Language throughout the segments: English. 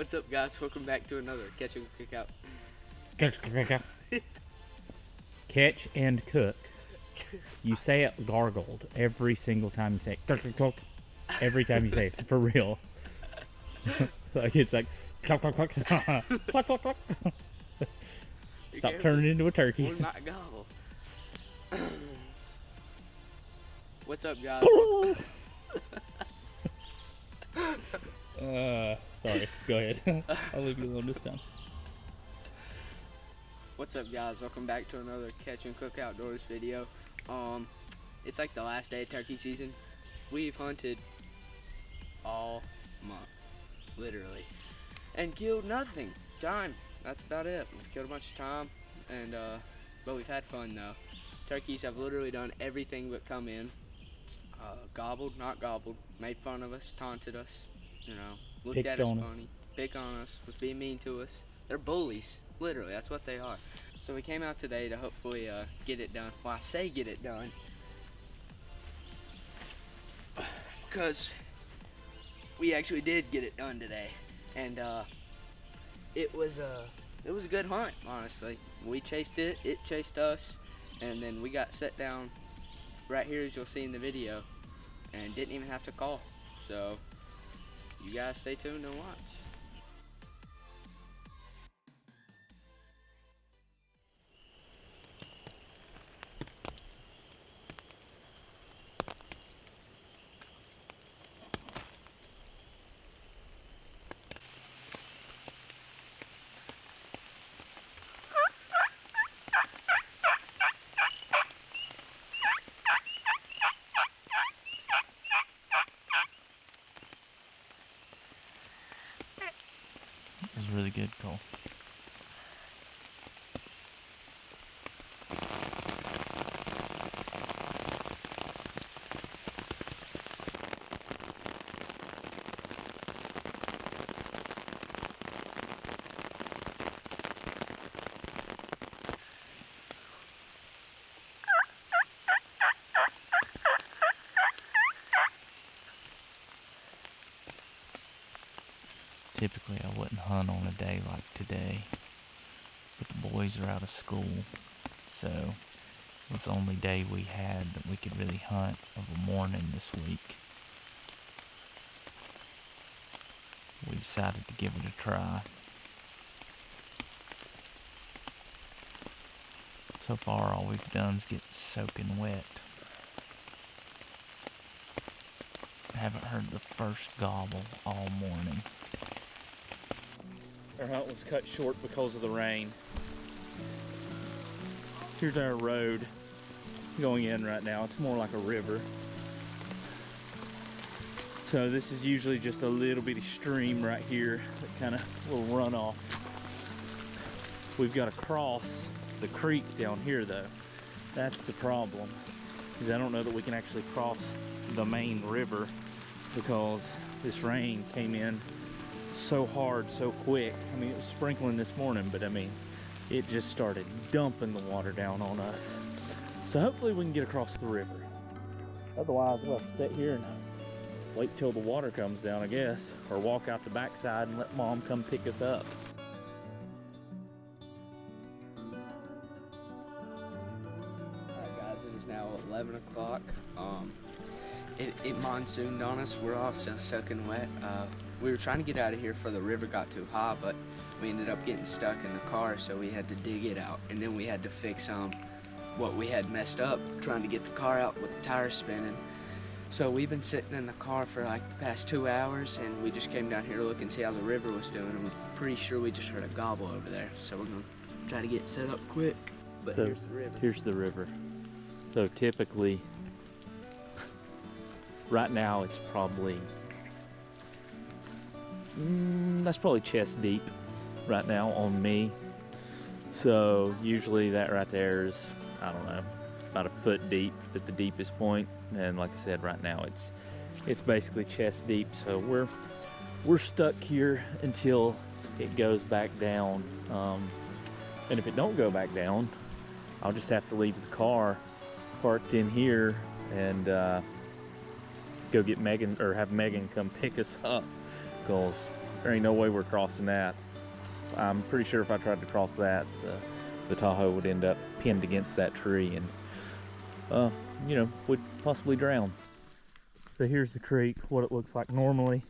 What's up, guys? Welcome back to another Catch and Cook Out. Catch and cook. You say it gargled every single time you say it. Every time you say it, for real. Like it's like cluck, cluck, cluck, cluck, cluck, cluck. Stop turning into a turkey. We might go. What's up, guys? Sorry. Go ahead. I'll leave you alone this time. What's up, guys? Welcome back to another Catch and Cook Outdoors video. It's like the last day of turkey season. We've hunted all month, literally, and killed nothing. Time. That's about it. We've killed a bunch of time, and but we've had fun though. Turkeys have literally done everything but come in. Gobbled, not gobbled, made fun of us, taunted us, you know, looked at us funny, pick on us, was being mean to us. They're bullies, literally, that's what they are. So we came out today to hopefully get it done. Well, I say get it done because we actually did get it done today, and it was a good hunt, honestly. We chased it, it chased us, and then we got set down right here, as you'll see in the video, and didn't even have to call. So you guys stay tuned and watch. It was really good, Cole. Typically I wouldn't hunt on a day like today, but the boys are out of school, so it was the only day we had that we could really hunt of a morning this week. We decided to give it a try. So far all we've done is get soaking wet. I haven't heard the first gobble all morning. Our hunt was cut short because of the rain. Here's our road going in right now. It's more like a river. So this is usually just a little bitty stream right here that kind of will run off. We've got to cross the creek down here though. That's the problem, because I don't know that we can actually cross the main river because this rain came in so hard, so quick. I mean, it was sprinkling this morning, but I mean, it just started dumping the water down on us. So hopefully we can get across the river. Otherwise, we'll have to sit here and wait till the water comes down, I guess, or walk out the backside and let Mom come pick us up. Alright guys, it is now 11 o'clock. It monsooned on us. We're all still soaking wet. We were trying to get out of here before the river got too high, but we ended up getting stuck in the car, so we had to dig it out. And then we had to fix what we had messed up, trying to get the car out with the tires spinning. So we've been sitting in the car for like the past 2 hours, and we just came down here to look and see how the river was doing, and we're pretty sure we just heard a gobble over there. So we're gonna try to get set up quick. But So here's the river. Here's the river. So typically, right now it's probably, that's probably chest deep right now on me. So usually that right there is, I don't know, about a foot deep at the deepest point. And like I said, right now it's basically chest deep. So we're stuck here until it goes back down. And if it don't go back down, I'll just have to leave the car parked in here and go get Megan, or have Megan come pick us up, because There ain't no way we're crossing that. I'm pretty sure if I tried to cross that, the Tahoe would end up pinned against that tree and, you know, would possibly drown. So here's the creek, what it looks like normally,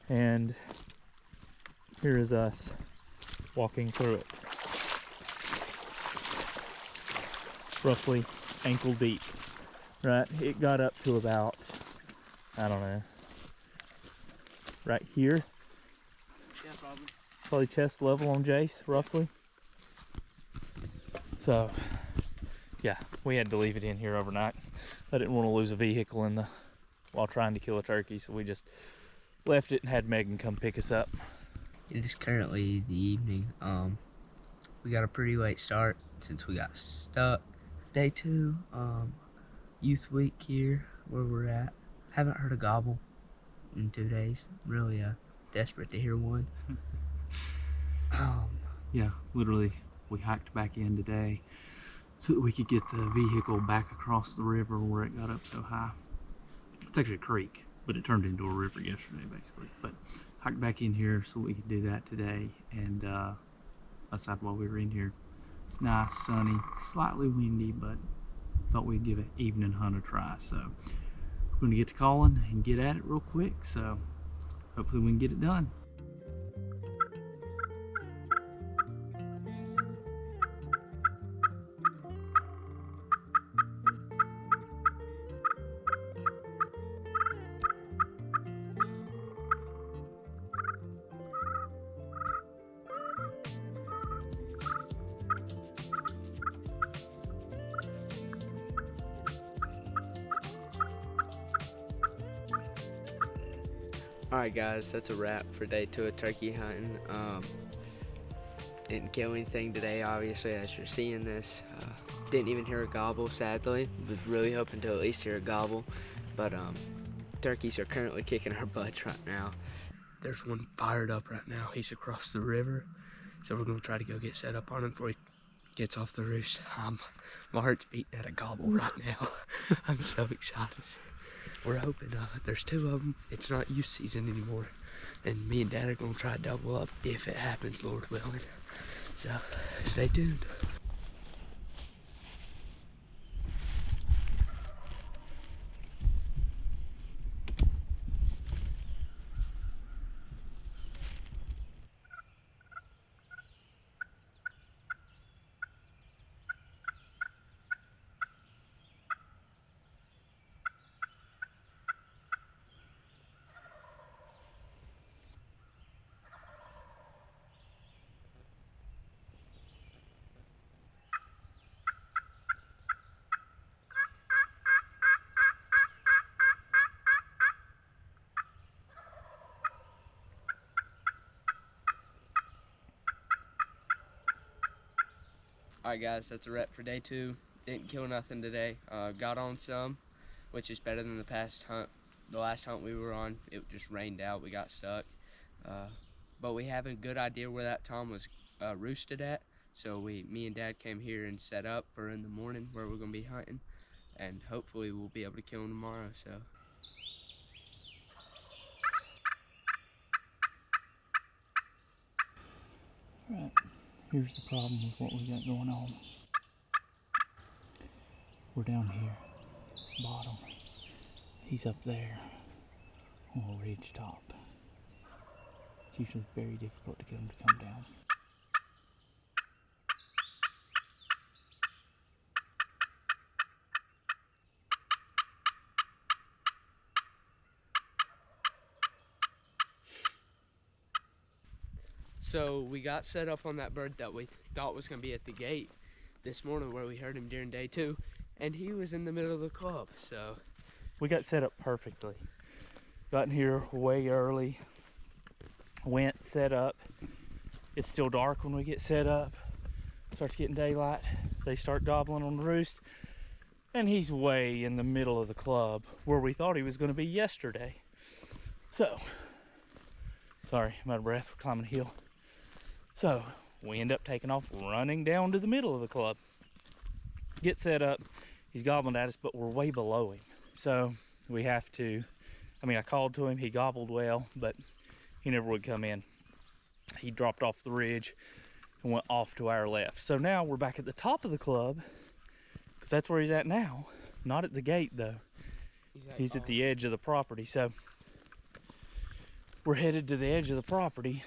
and here is us walking through it. Roughly ankle deep, right? It got up to about, I don't know, right here. Yeah, Probably chest level on Jace, roughly. So, yeah, we had to leave it in here overnight. I didn't want to lose a vehicle while trying to kill a turkey, so we just left it and had Megan come pick us up. It is currently the evening. We got a pretty late start since we got stuck. Day 2, youth week here where we're at. Haven't heard a gobble in 2 days. Really desperate to hear one. Yeah, literally, we hiked back in today so that we could get the vehicle back across the river where it got up so high. It's actually a creek, but it turned into a river yesterday, basically. But hiked back in here so we could do that today, and outside while we were in here. It's nice, sunny, slightly windy, but thought we'd give an evening hunt a try. So we're gonna get to calling and get at it real quick. So hopefully we can get it done. Alright guys, that's a wrap for day 2 of turkey hunting. Didn't kill anything today, obviously, as you're seeing this. Didn't even hear a gobble, sadly. Was really hoping to at least hear a gobble. But turkeys are currently kicking our butts right now. There's one fired up right now. He's across the river. So we're gonna try to go get set up on him before he gets off the roost. My heart's beating at a gobble right now. I'm so excited. We're hoping there's 2 of them. It's not youth season anymore. And me and Dad are going to try to double up if it happens, Lord willing. So, stay tuned. Alright guys, that's a wrap for day 2. Didn't kill nothing today. Got on some, which is better than the past hunt. The last hunt we were on, it just rained out. We got stuck. But we have a good idea where that tom was roosted at. So me and Dad came here and set up for in the morning where we're going to be hunting. And hopefully we'll be able to kill him tomorrow. So. Right. Here's the problem with what we got going on. We're down here, this bottom. He's up there on a ridge top. It's usually very difficult to get him to come down. So we got set up on that bird that we thought was going to be at the gate this morning where we heard him during day 2, and he was in the middle of the club. So we got set up perfectly. Got in here way early, went, set up. It's still dark when we get set up. Starts getting daylight. They start gobbling on the roost, and he's way in the middle of the club where we thought he was going to be yesterday. So, sorry, I'm out of breath. We're climbing a hill. So we end up taking off, running down to the middle of the club. Get set up. He's gobbling at us, but we're way below him. So we have to, I called to him. He gobbled well, but he never would come in. He dropped off the ridge and went off to our left. So now we're back at the top of the club, because that's where he's at now. Not at the gate though. He's at the edge of the property. So we're headed to the edge of the property,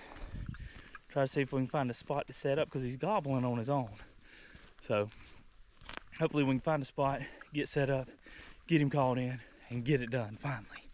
try to see if we can find a spot to set up, because he's gobbling on his own. So hopefully we can find a spot, get set up, get him called in, and get it done finally.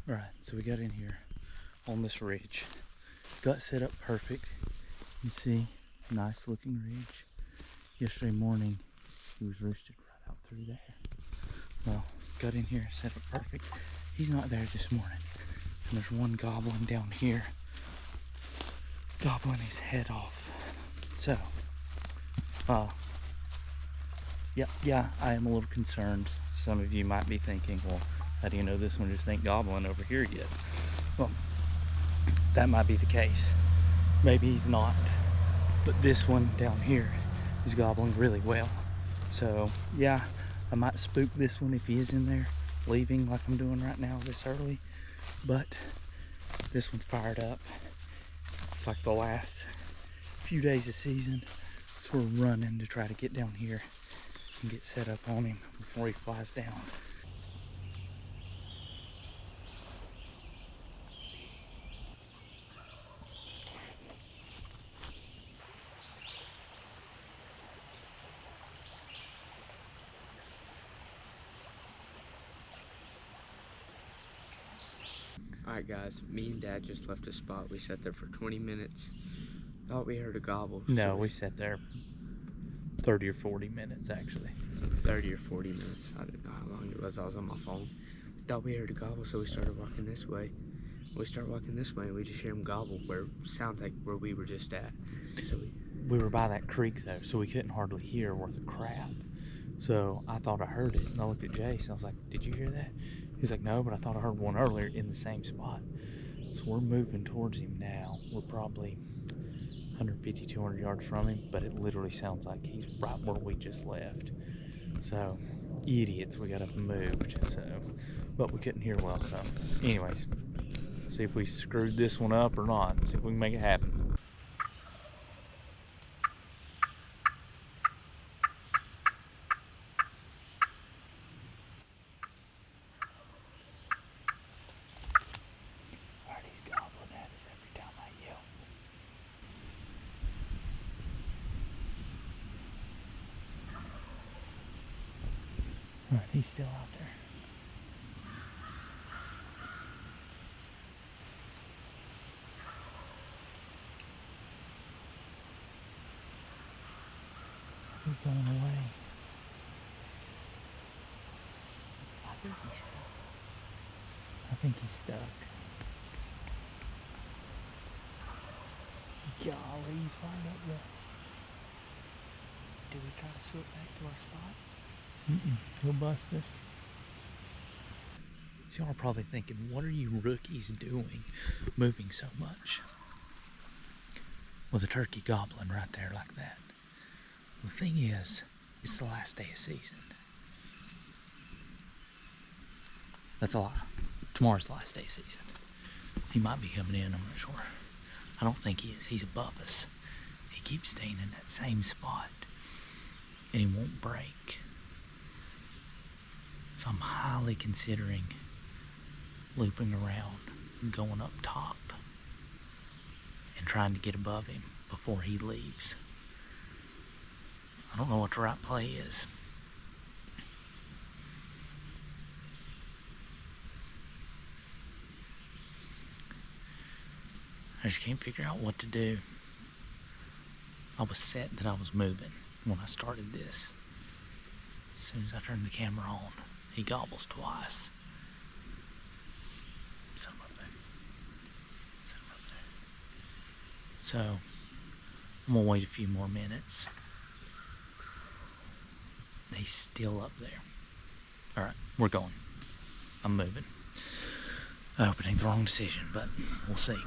Right, so we got in here on this ridge. Got set up perfect. You can see, nice looking ridge. Yesterday morning, he was roosted right out through there. Well, got in here, set up perfect. He's not there this morning. And there's one goblin down here, gobbling his head off. So, yeah, I am a little concerned. Some of you might be thinking, well, how do you know this one just ain't gobbling over here yet? Well, that might be the case. Maybe he's not. But this one down here is gobbling really well. So, yeah, I might spook this one if he is in there, leaving like I'm doing right now this early. But this one's fired up. It's like the last few days of season. So we're running to try to get down here and get set up on him before he flies down. Alright guys, me and Dad just left a spot. We sat there for 20 minutes. Thought we heard a gobble. No, we sat there 30 or 40 minutes actually. 30 or 40 minutes. I didn't know how long it was. I was on my phone. Thought we heard a gobble, so we started walking this way. We start walking this way and we just hear him gobble where sounds like where we were just at. So we were by that creek though, so we couldn't hardly hear worth a crap. So I thought I heard it, and I looked at Jace and I was like, did you hear that? He's like, no, but I thought I heard one earlier in the same spot. So we're moving towards him now. We're probably 150, 200 yards from him, but it literally sounds like he's right where we just left. So, idiots, we got up and moved. So, but we couldn't hear well. So, anyways, see if we screwed this one up or not. See if we can make it happen. Alright, he's gobbling at us every time I yell. Alright, he's still out there. He's going away. I think he's stuck. I think he's stuck. Golly, he's right up there. Do we try to swoop back to our spot? He'll bust us. So y'all are probably thinking, what are you rookies doing moving so much? With a turkey gobbling right there like that. The thing is, it's the last day of season. That's a lie. Tomorrow's the last day of season. He might be coming in, I'm not sure. I don't think he is. He's above us. He keeps staying in that same spot. And he won't break. So I'm highly considering looping around and going up top and trying to get above him before he leaves. I don't know what the right play is. I just can't figure out what to do. I was set that I was moving when I started this. As soon as I turned the camera on, he gobbles twice. Set him up there. Set him up there. So, I'm gonna wait a few more minutes. He's still up there. Alright, we're going. I'm moving. I hope it ain't the wrong decision, but we'll see.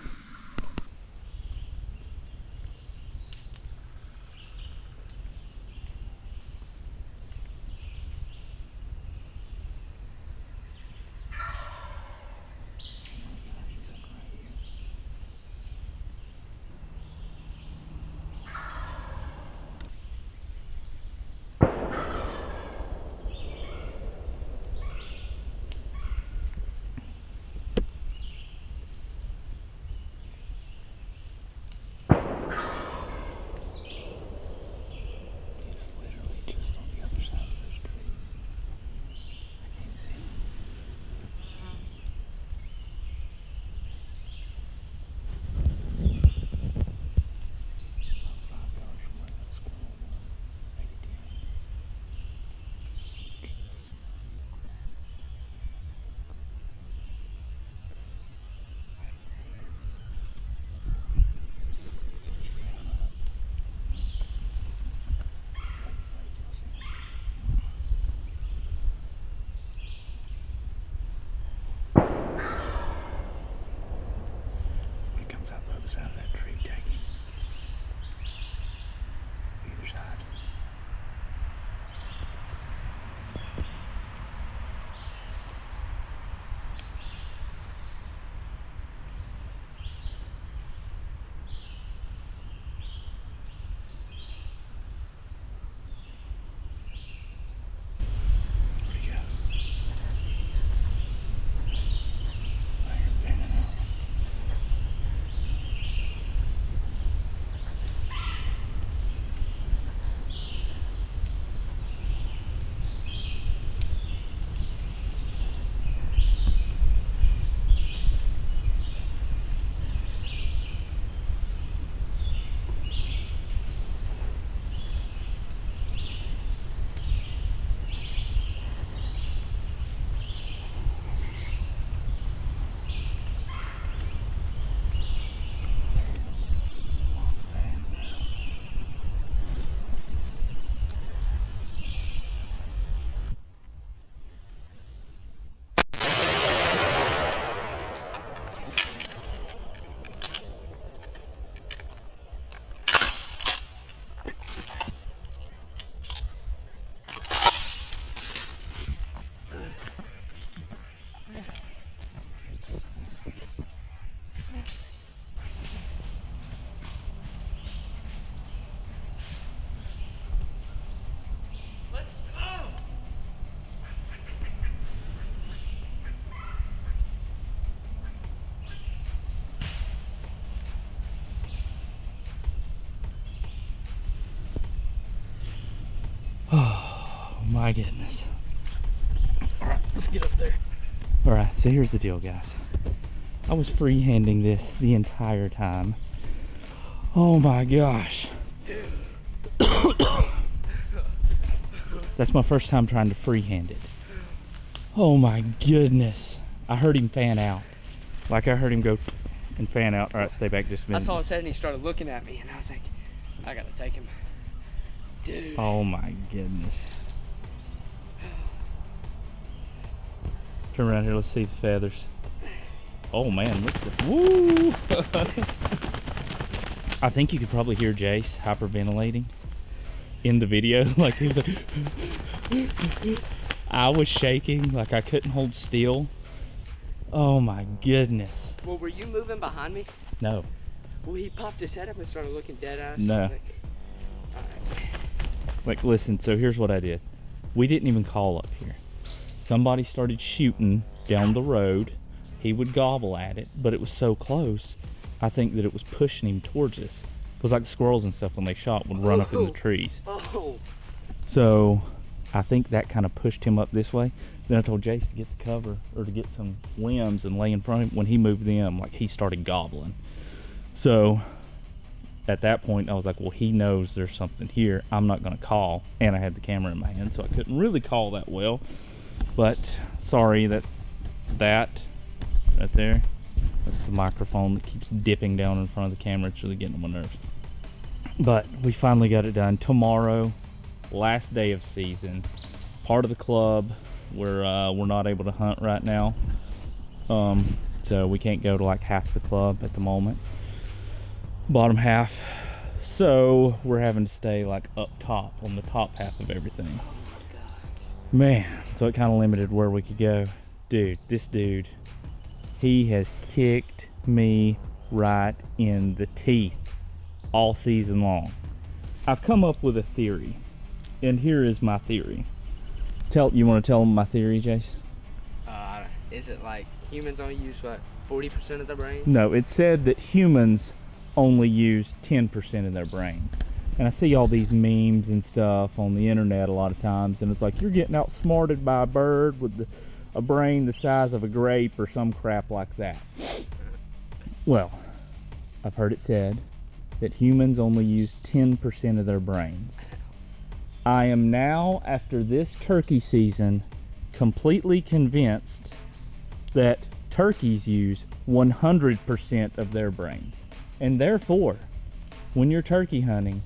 my goodness. All right, let's get up there. All right, so here's the deal, guys. I was freehanding this the entire time. Oh my gosh. That's my first time trying to freehand it. Oh my goodness. I heard him fan out. Like I heard him go and fan out. All right, stay back just a minute. I saw his head and he started looking at me and I was like, I gotta take him. Dude. Oh my goodness. Turn around here, let's see the feathers. Oh man, look at the, woo! I think you could probably hear Jace hyperventilating in the video. Like he was like, I was shaking, like I couldn't hold still. Oh my goodness. Well, were you moving behind me? No. Well, he popped his head up and started looking dead ass. No. Like, all right. Like, listen, so here's what I did. We didn't even call up here. Somebody started shooting down the road. He would gobble at it, but it was so close, I think that it was pushing him towards us. It was like squirrels and stuff when they shot would run up in the trees. Oh. So I think that kind of pushed him up this way. Then I told Jace to get the cover or to get some limbs and lay in front of him. When he moved them, like he started gobbling. So at that point I was like, well, he knows there's something here. I'm not gonna call. And I had the camera in my hand, so I couldn't really call that well. But sorry that right there, that's the microphone that keeps dipping down in front of the camera. It's really getting on my nerves. But we finally got it done. Tomorrow, last day of season. Part of the club, we're not able to hunt right now. So we can't go to like half the club at the moment. Bottom half. So we're having to stay like up top on the top half of everything. Man, so it kind of limited where we could go. Dude, this dude, he has kicked me right in the teeth all season long. I've come up with a theory, and here is my theory. You want to tell them my theory, Jace? Is it like humans only use what, 40% of their brains? No, it said that humans only use 10% of their brain. And I see all these memes and stuff on the internet a lot of times, and it's like you're getting outsmarted by a bird with a brain the size of a grape or some crap like that. Well, I've heard it said that humans only use 10% of their brains. I am now, after this turkey season, completely convinced that turkeys use 100% of their brains. And therefore, when you're turkey hunting,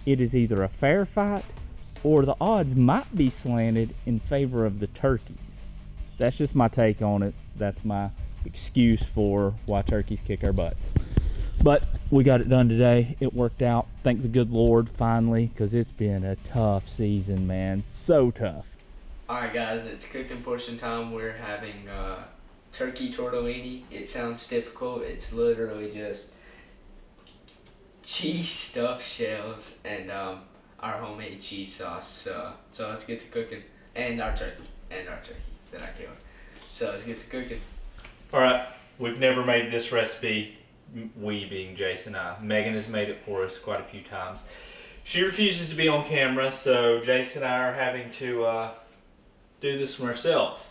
it is either a fair fight or the odds might be slanted in favor of the turkeys. That's just my take on it. That's my excuse for why turkeys kick our butts. But we got it done today. It worked out. Thank the good Lord, finally, because it's been a tough season, man. So tough. Alright guys, it's cooking portion time. We're having turkey tortellini. It sounds difficult. It's literally just cheese stuffed shells and our homemade cheese sauce. So let's get to cooking. And our turkey that I killed. So let's get to cooking. All right, we've never made this recipe, we being Jace and I. Megan has made it for us quite a few times. She refuses to be on camera, so Jace and I are having to do this one ourselves.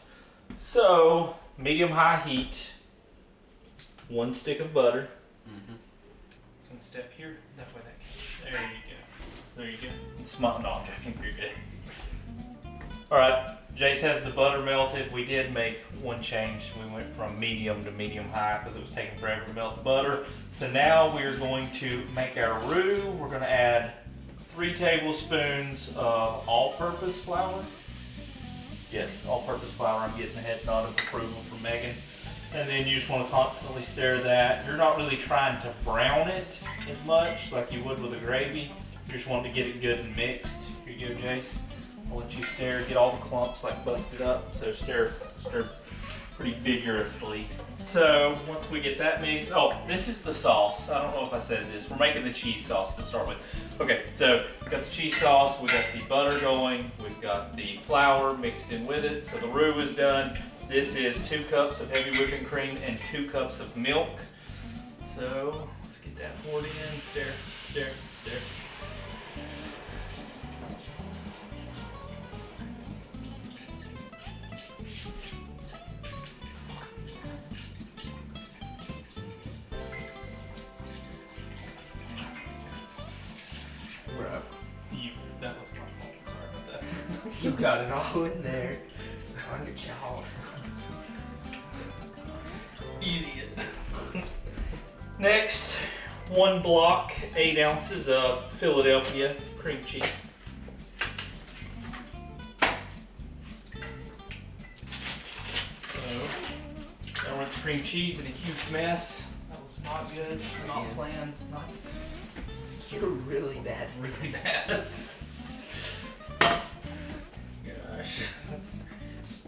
So, medium-high heat, 1 stick of butter. One step here, that way that can. There you go. There you go. It's my knowledge, I think you're good. All right, Jace has the butter melted. We did make one change. We went from medium to medium-high because it was taking forever to melt the butter. So now we're going to make our roux. We're going to add 3 tablespoons of all-purpose flour. Yes, all-purpose flour. I'm getting a head nod of approval from Megan. And then you just want to constantly stir that. You're not really trying to brown it as much like you would with a gravy. You just want to get it good and mixed. Here you go, Jace. I'll let you stir, get all the clumps like busted up. So stir pretty vigorously. So once we get that mixed, oh, this is the sauce. I don't know if I said this. We're making the cheese sauce to start with. Okay, so we got the cheese sauce, we got the butter going, we've got the flour mixed in with it. So the roux is done. This is 2 cups of heavy whipping cream and 2 cups of milk. So let's get that poured in. Stir, stir, stir. You got it all in there. On your jaw. Idiot. Next, 1 block, 8 ounces of Philadelphia cream cheese. So, now we're the cream cheese in a huge mess. That was not good, not planned, not. You're really bad. Really bad. Gosh.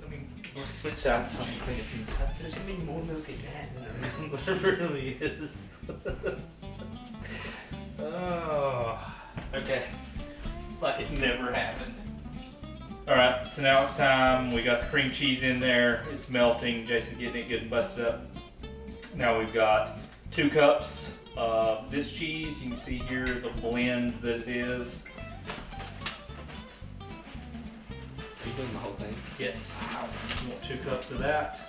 I mean, let's switch out so I can clean a piece up. There's gonna be more milk in that than There really is. Oh, okay. Like it never happened. Alright, so now it's time. We got the cream cheese in there. It's melting. Jason's getting it good and busted up. Now we've got 2 cups of this cheese. You can see here the blend that it is. Are you doing the whole thing? Yes. You want 2 cups of that.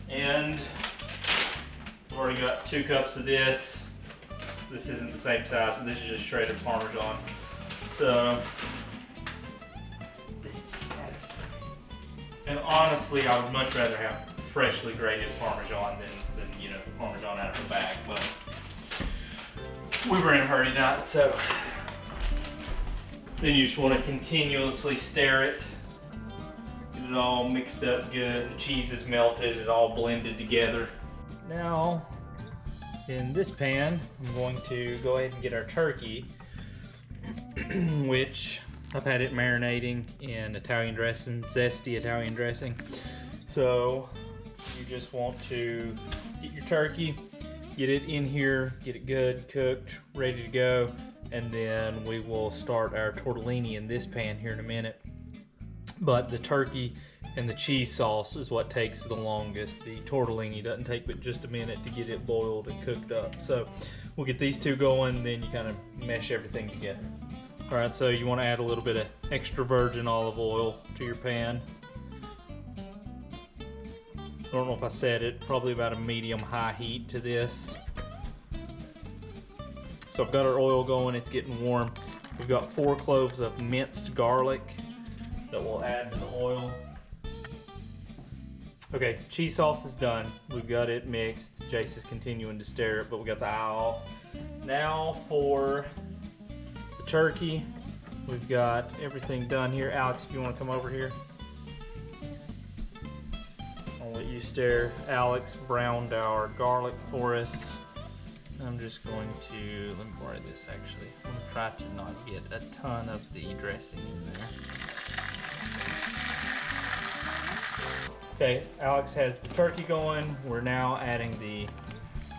And we've already got 2 cups of this. This isn't the same size, but this is just shredded Parmesan. So, This is satisfying. and honestly, I would much rather have freshly grated Parmesan than you know, Parmesan out of a bag, but we were in a hurry tonight, so then you just want to continuously stir it. Get it all mixed up good. The cheese is melted, it all blended together. Now, in this pan, I'm going to go ahead and get our turkey, which I've had it marinating in Italian dressing, zesty Italian dressing. So you just want to get your turkey, get it in here, get it good, cooked, ready to go, and then we will start our tortellini in this pan here in a minute. But the turkey and the cheese sauce is what takes the longest. The tortellini doesn't take but just a minute to get it boiled and cooked up. So we'll get these 2 going, then you kind of mesh everything together. All right, so you want to add a little bit of extra virgin olive oil to your pan. I don't know if I said it, probably about a medium-high heat to this. So I've got our oil going, it's getting warm. We've got 4 cloves of minced garlic that we'll add to the oil. Okay, cheese sauce is done. We've got it mixed. Jace is continuing to stir it, but we got the eye off. Now for the turkey, we've got everything done here. Alex, if you want to come over here. I'll let you stir. Alex browned our garlic for us. I'm just going to, let me borrow this actually. I'm going to try to not get a ton of the dressing in there. Okay, Alex has the turkey going. We're now adding the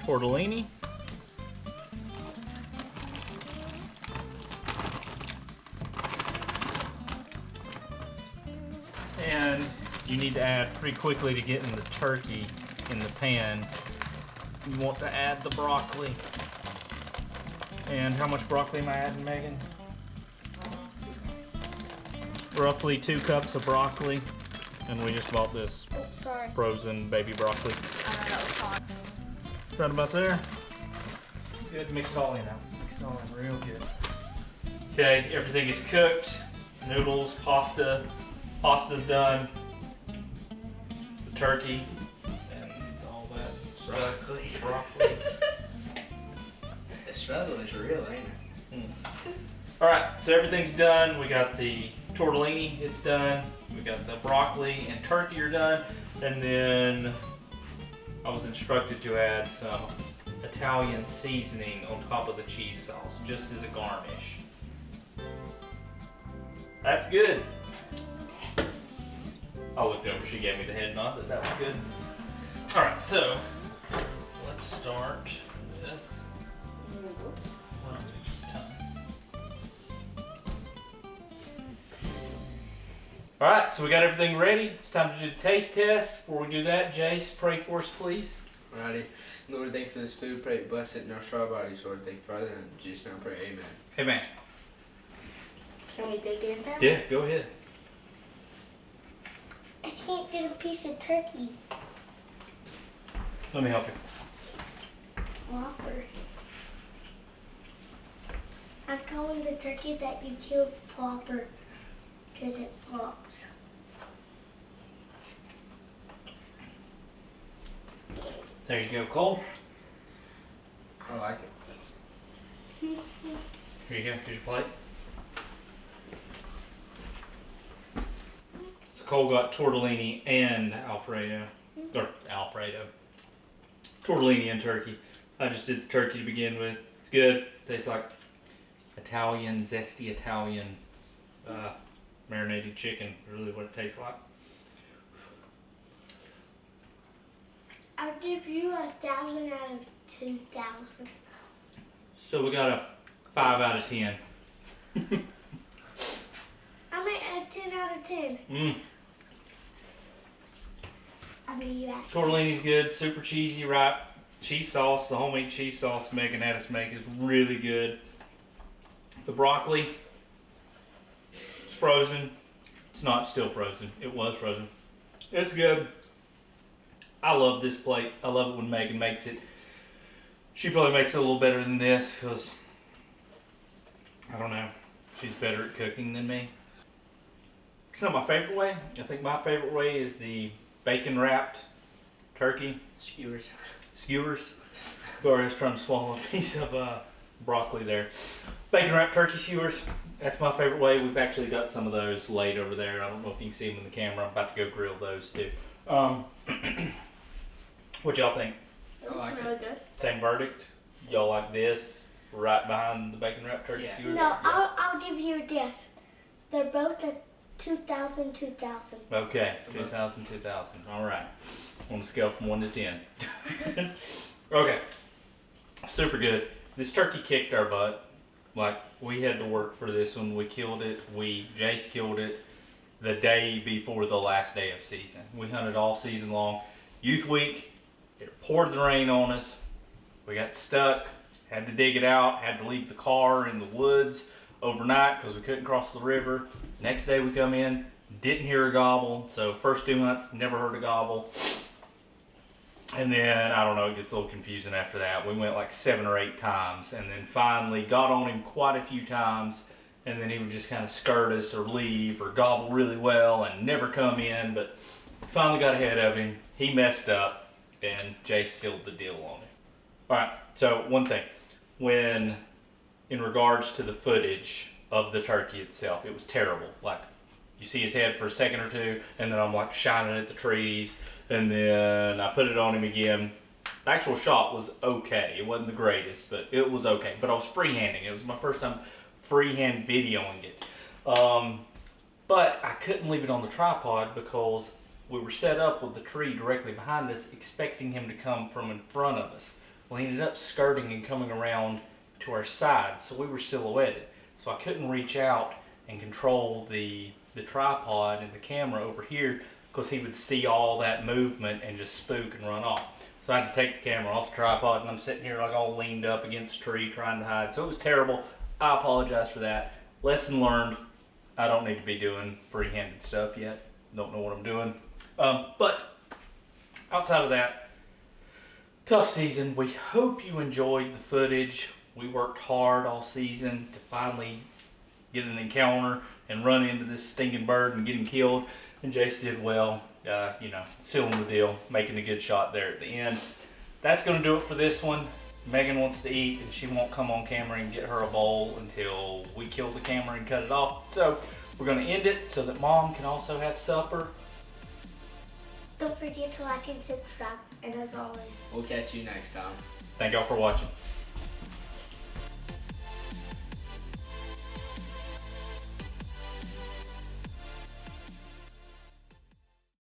tortellini. And you need to add pretty quickly to get in the turkey in the pan. You want to add the broccoli. And how much broccoli am I adding, Megan? Roughly 2 cups of broccoli. And we just bought this frozen baby broccoli. Right about there. Good, mix it all in now. Mix it all in real good. Okay, everything is cooked. Noodles, pasta. Pasta's done. The turkey and all that. Broccoli. Broccoli. The struggle is real, ain't it? Alright, so everything's done. We got the tortellini, it's done. We got the broccoli and turkey are done. And then I was instructed to add some Italian seasoning on top of the cheese sauce, just as a garnish. That's good. I looked over, she gave me the head nod that was good. Alright, so let's start with Alright, so we got everything ready. It's time to do the taste test. Before we do that, Jace, pray for us, please. Alrighty. Lord, thank you for this food. Pray to bless it in our strong bodies. Lord, thank you for that. In Jesus' name, I pray. Amen. Amen. Can we dig in now? Yeah, go ahead. I can't get a piece of turkey. Let me help you. Whopper. I've got telling the turkey that you killed Flopper because it flops. There you go, Cole. I like it. Here you go. Here's your plate. So Cole got tortellini and Alfredo. Or Alfredo. Tortellini and turkey. I just did the turkey to begin with. It's good. Tastes like Italian, zesty Italian marinated chicken. Really what it tastes like. I'll give you 1,000 out of 2,000. So we got a 5 out of 10. I'm at 10 out of 10. I mean, you actually. Tortellini's good, super cheesy, right? Cheese sauce, the homemade cheese sauce Megan had us make is really good. The broccoli, it's frozen. It's not still frozen. It was frozen. It's good. I love this plate. I love it when Megan makes it. She probably makes it a little better than this because, I don't know, she's better at cooking than me. It's not my favorite way. I think my favorite way is the bacon wrapped turkey. Skewers. Skewers. Gloria's trying to swallow a piece of broccoli there. Bacon wrapped turkey skewers. That's my favorite way. We've actually got some of those laid over there. I don't know if you can see them in the camera. I'm about to go grill those too. What y'all think? It was really good. Same verdict? Y'all like this? Right behind the bacon wrapped turkey Yeah. skewers? No, I'll give you a guess. They're both at 2,000, 2,000. Okay, 2,000, 2,000. All right. On a scale from 1 to 10. Okay. Super good. This turkey kicked our butt. Like, we had to work for this one. We killed it. Jace killed it the day before the last day of season. We hunted all season long. Youth week, it poured the rain on us. We got stuck, had to dig it out, had to leave the car in the woods overnight because we couldn't cross the river. Next day we come in, didn't hear a gobble. So first 2 months, never heard a gobble. And then, I don't know, it gets a little confusing after that. We went like 7 or 8 times and then finally got on him quite a few times. And then he would just kind of skirt us or leave or gobble really well and never come in. But finally got ahead of him. He messed up and Jay sealed the deal on him. All right, so one thing. When, in regards to the footage of the turkey itself, it was terrible. Like, you see his head for a second or two, and then I'm like shining at the trees, and then I put it on him again. The actual shot was okay. It wasn't the greatest, but it was okay. But I was freehanding. It was my first time freehand videoing it. But I couldn't leave it on the tripod because we were set up with the tree directly behind us, expecting him to come from in front of us. Well, he ended up skirting and coming around to our side, so we were silhouetted. So I couldn't reach out and control the tripod and the camera over here because he would see all that movement and just spook and run off. So I had to take the camera off the tripod, and I'm sitting here like all leaned up against a tree trying to hide. So it was terrible. I apologize for that. Lesson learned. I don't need to be doing free-handed stuff yet. Don't know what I'm doing. But outside of that, tough season. We hope you enjoyed the footage. We worked hard all season to finally get an encounter and run into this stinking bird and get him killed. And Jace did well, sealing the deal, making a good shot there at the end. That's going to do it for this one. Megan wants to eat and she won't come on camera and get her a bowl until we kill the camera and cut it off. So we're going to end it so that Mom can also have supper. Don't forget to like and subscribe. And as always, We'll catch you next time. Thank y'all for watching.